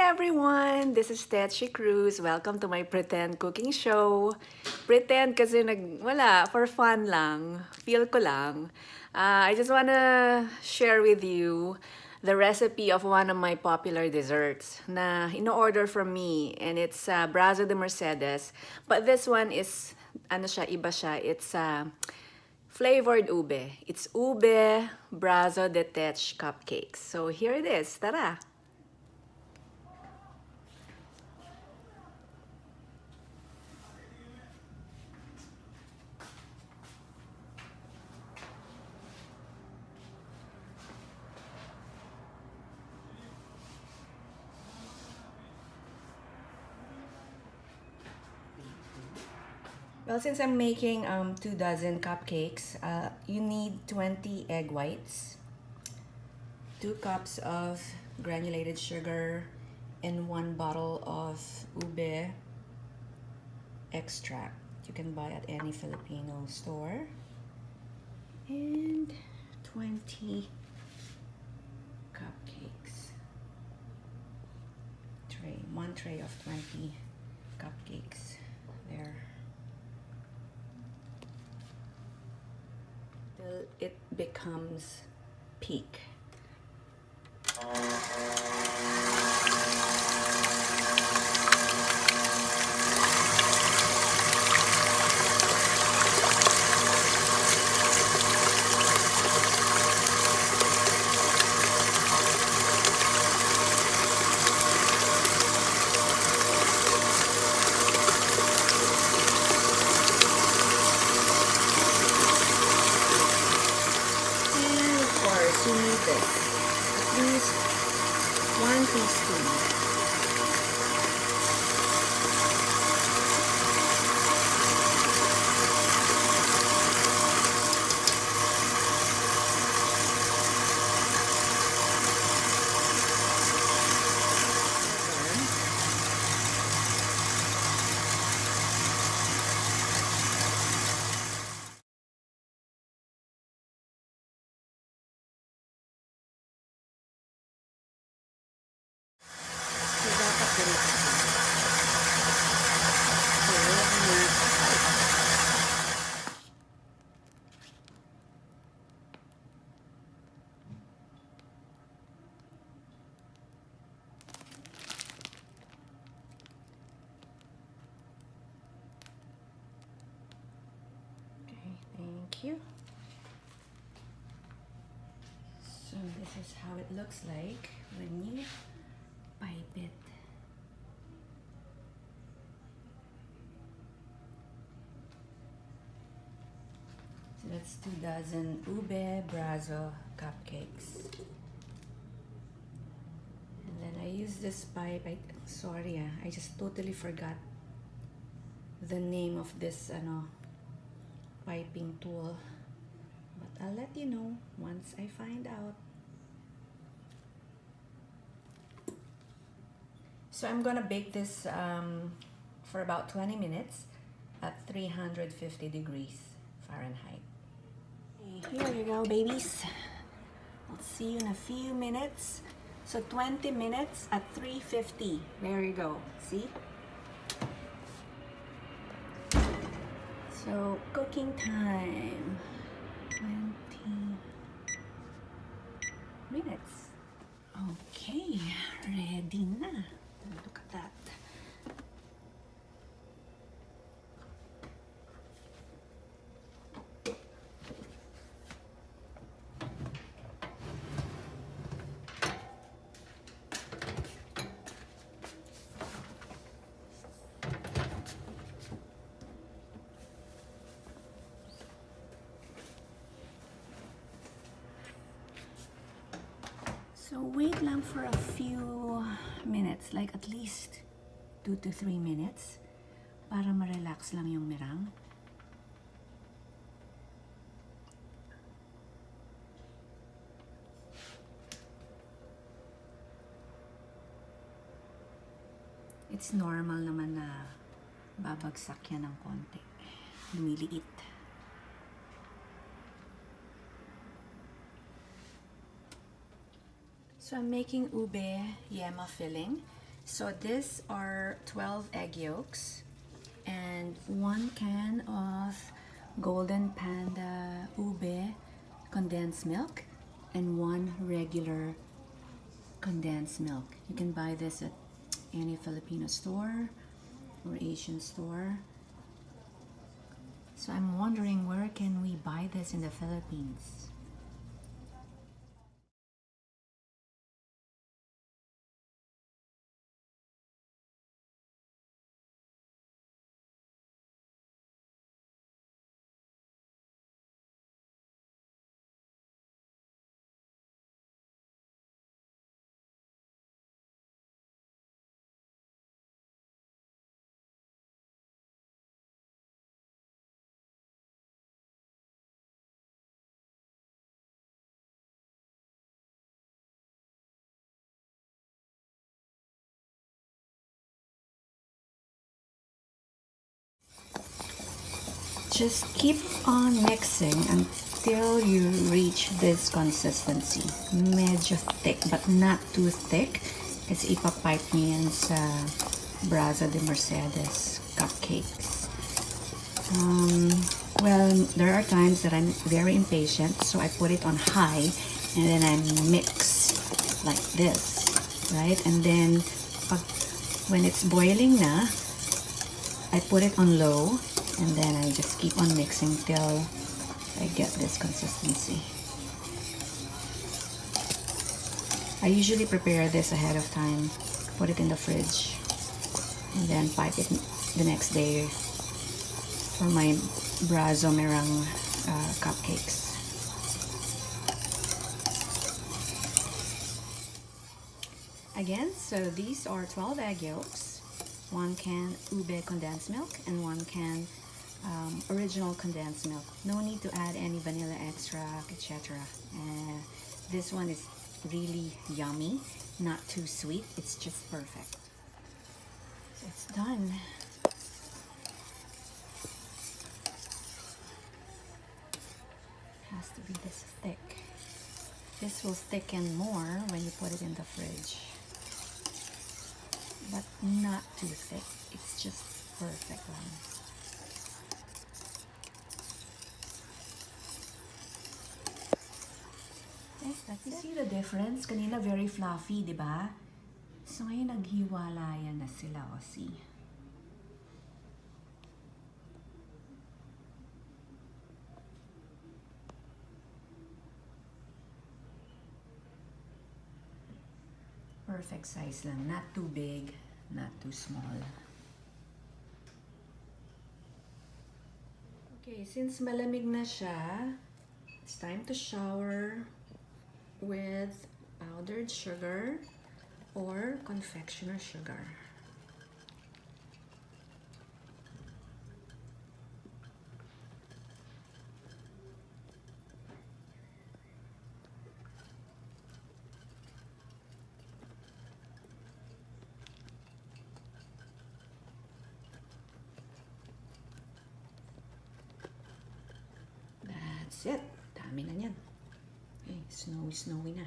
everyone! This is Tetshi Cruz. Welcome to my pretend cooking show. Pretend kasi wala, for fun lang. Feel ko lang. I just wanna share with you the recipe of one of my popular desserts na in-order from me. And it's Brazo de Mercedes. But this one is, iba siya. It's flavored ube. It's Ube Brazo de Tech Cupcakes. So here it is. Tara! Well, since I'm making 2 dozen cupcakes, you need 20 egg whites, 2 cups of granulated sugar, and 1 bottle of ube extract. You can buy at any Filipino store. And 20 cupcakes. One tray of 20 cupcakes. There. Till it becomes peak. You need this, at least 1 teaspoon. Thank you. So this is how it looks like when you pipe it. So that's 2 dozen Ube Brazo cupcakes. And then I use this pipe. I just totally forgot the name of this piping tool, but I'll let you know once I find out. So I'm gonna bake this for about 20 minutes at 350 degrees Fahrenheit. Here you go, babies. I'll see you in a few minutes. So 20 minutes at 350. There you go. See? So, cooking time, 20 minutes. Okay, ready na. Look at that. So wait lang for a few minutes, like at least 2 to 3 minutes para ma-relax lang yung meringue. It's normal naman na babagsak yan ng konti. Lumiliit. So I'm making ube Yema filling. So these are 12 egg yolks and 1 can of Golden Panda Ube condensed milk and 1 regular condensed milk. You can buy this at any Filipino store or Asian store. So I'm wondering, where can we buy this in the Philippines? Just keep on mixing until you reach this consistency. Medyo thick, but not too thick. Kasi ipapipe niyo yan sa Brazo de Mercedes cupcakes. Well, there are times that I'm very impatient, so I put it on high and then I mix like this, right? And then when it's boiling na, I put it on low. And then I just keep on mixing till I get this consistency. I usually prepare this ahead of time, put it in the fridge, and then pipe it the next day for my Brazo Meringue cupcakes. Again, so these are 12 egg yolks, 1 can Ube condensed milk, and 1 can original condensed milk. No need to add any vanilla extract, etc. This one is really yummy, not too sweet. It's just perfect. So it's done. It has to be this thick. This will thicken more when you put it in the fridge, but not too thick. It's just perfect one. You see the difference? Kanina very fluffy, di ba? So ngayon naghiwalayan na sila, o see. Perfect size lang, not too big, not too small. Okay, since malamig na siya, it's time to shower with powdered sugar or confectioner sugar. That's it. Dami na yan. Okay, snowy na.